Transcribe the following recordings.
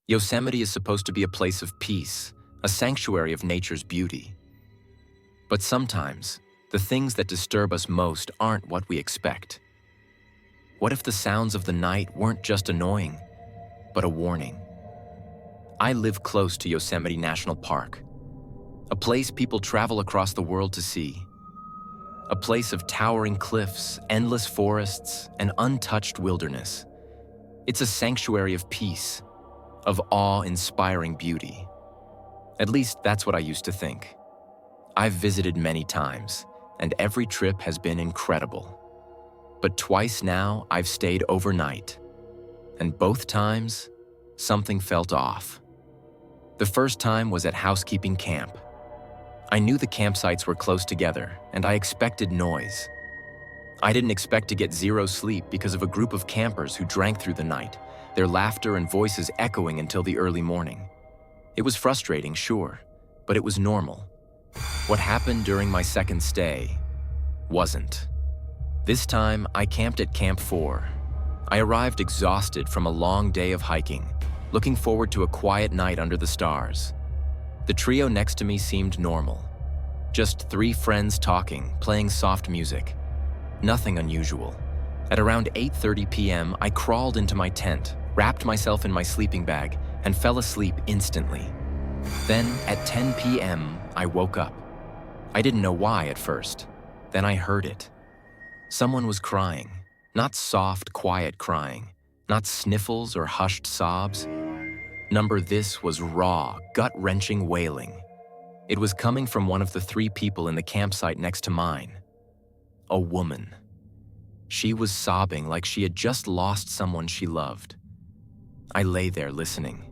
Yosemite is supposed to be a place of peace, a sanctuary of nature's beauty. But sometimes, the things that disturb us most aren't what we expect. What if the sounds of the night weren't just annoying, but a warning? I live close to Yosemite National Park, a place people travel across the world to see. A place of towering cliffs, endless forests, and untouched wilderness. It's a sanctuary of peace, of awe-inspiring beauty. At least that's what I used to think. I've visited many times, and every trip has been incredible. But twice now, I've stayed overnight. And both times, something felt off. The first time was at housekeeping camp. I knew the campsites were close together, and I expected noise. I didn't expect to get zero sleep because of a group of campers who drank through the night, their laughter and voices echoing until the early morning. It was frustrating, sure, but it was normal. What happened during my second stay wasn't. This time, I camped at Camp 4. I arrived exhausted from a long day of hiking, looking forward to a quiet night under the stars. The trio next to me seemed normal. Just 3 friends talking, playing soft music. Nothing unusual. At around 8:30 p.m., I crawled into my tent, wrapped myself in my sleeping bag, and fell asleep instantly. Then, at 10 p.m., I woke up. I didn't know why at first. Then I heard it. Someone was crying. Not soft, quiet crying. Not sniffles or hushed sobs. This was raw, gut-wrenching wailing. It was coming from one of the 3 people in the campsite next to mine. A woman. She was sobbing like she had just lost someone she loved. I lay there listening.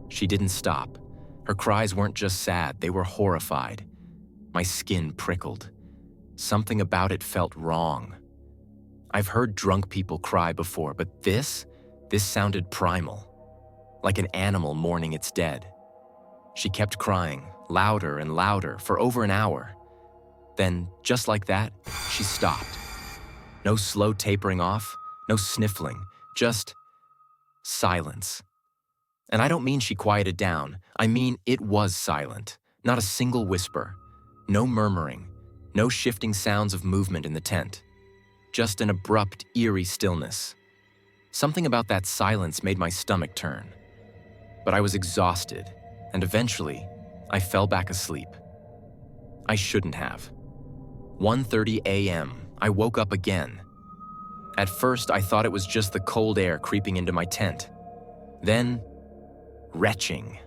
She didn't stop. Her cries weren't just sad, they were horrified. My skin prickled. Something about it felt wrong. I've heard drunk people cry before, but this sounded primal. Like an animal mourning its dead. She kept crying, louder and louder, for over an hour. Then, just like that, she stopped. No slow tapering off, no sniffling, just silence. And I don't mean she quieted down, I mean it was silent. Not a single whisper, no murmuring, no shifting sounds of movement in the tent. Just an abrupt, eerie stillness. Something about that silence made my stomach turn. But I was exhausted, and eventually, I fell back asleep. I shouldn't have. 1:30 a.m., I woke up again. At first, I thought it was just the cold air creeping into my tent. Then, retching.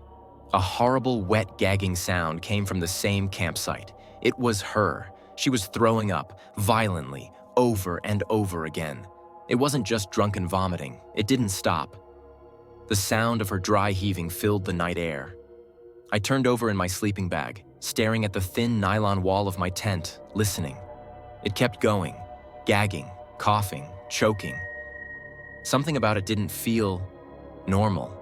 A horrible, wet, gagging sound came from the same campsite. It was her. She was throwing up, violently, over and over again. It wasn't just drunken vomiting. It didn't stop. The sound of her dry heaving filled the night air. I turned over in my sleeping bag, staring at the thin nylon wall of my tent, listening. It kept going, gagging, coughing, choking. Something about it didn't feel normal.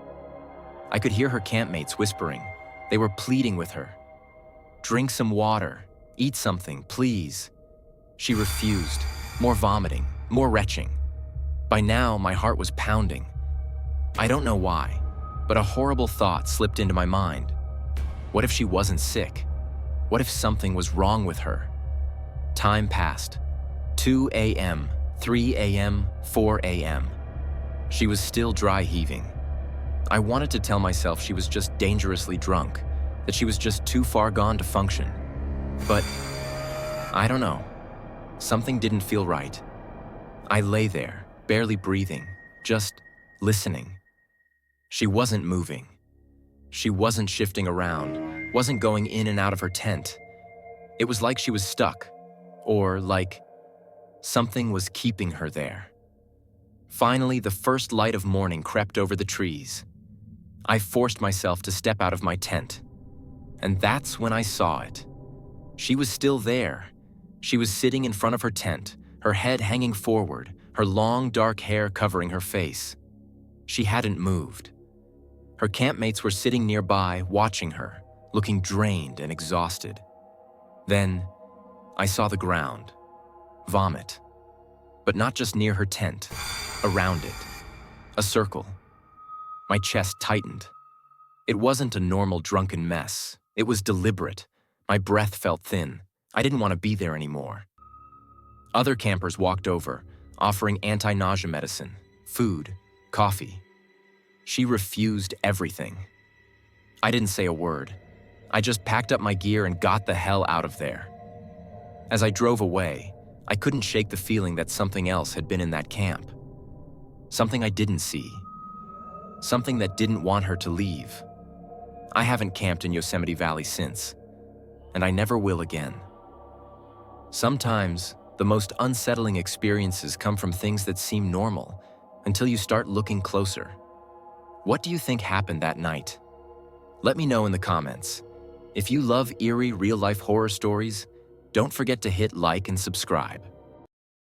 I could hear her campmates whispering. They were pleading with her. "Drink some water. Eat something, please." She refused. More vomiting, more retching. By now, my heart was pounding. I don't know why, but a horrible thought slipped into my mind. What if she wasn't sick? What if something was wrong with her? Time passed. 2 a.m., 3 a.m., 4 a.m. She was still dry heaving. I wanted to tell myself she was just dangerously drunk, that she was just too far gone to function. But I don't know. Something didn't feel right. I lay there, barely breathing, just listening. She wasn't moving. She wasn't shifting around, wasn't going in and out of her tent. It was like she was stuck, or like something was keeping her there. Finally, the first light of morning crept over the trees. I forced myself to step out of my tent, and that's when I saw it. She was still there. She was sitting in front of her tent, her head hanging forward, her long, dark hair covering her face. She hadn't moved. Her campmates were sitting nearby, watching her, looking drained and exhausted. Then, I saw the ground. Vomit. But not just near her tent, around it. A circle. My chest tightened. It wasn't a normal drunken mess. It was deliberate. My breath felt thin. I didn't want to be there anymore. Other campers walked over, offering anti-nausea medicine, food, coffee. She refused everything. I didn't say a word. I just packed up my gear and got the hell out of there. As I drove away, I couldn't shake the feeling that something else had been in that camp. Something I didn't see. Something that didn't want her to leave. I haven't camped in Yosemite Valley since, and I never will again. Sometimes, the most unsettling experiences come from things that seem normal until you start looking closer. What do you think happened that night? Let me know in the comments. If you love eerie real-life horror stories, don't forget to hit like and subscribe.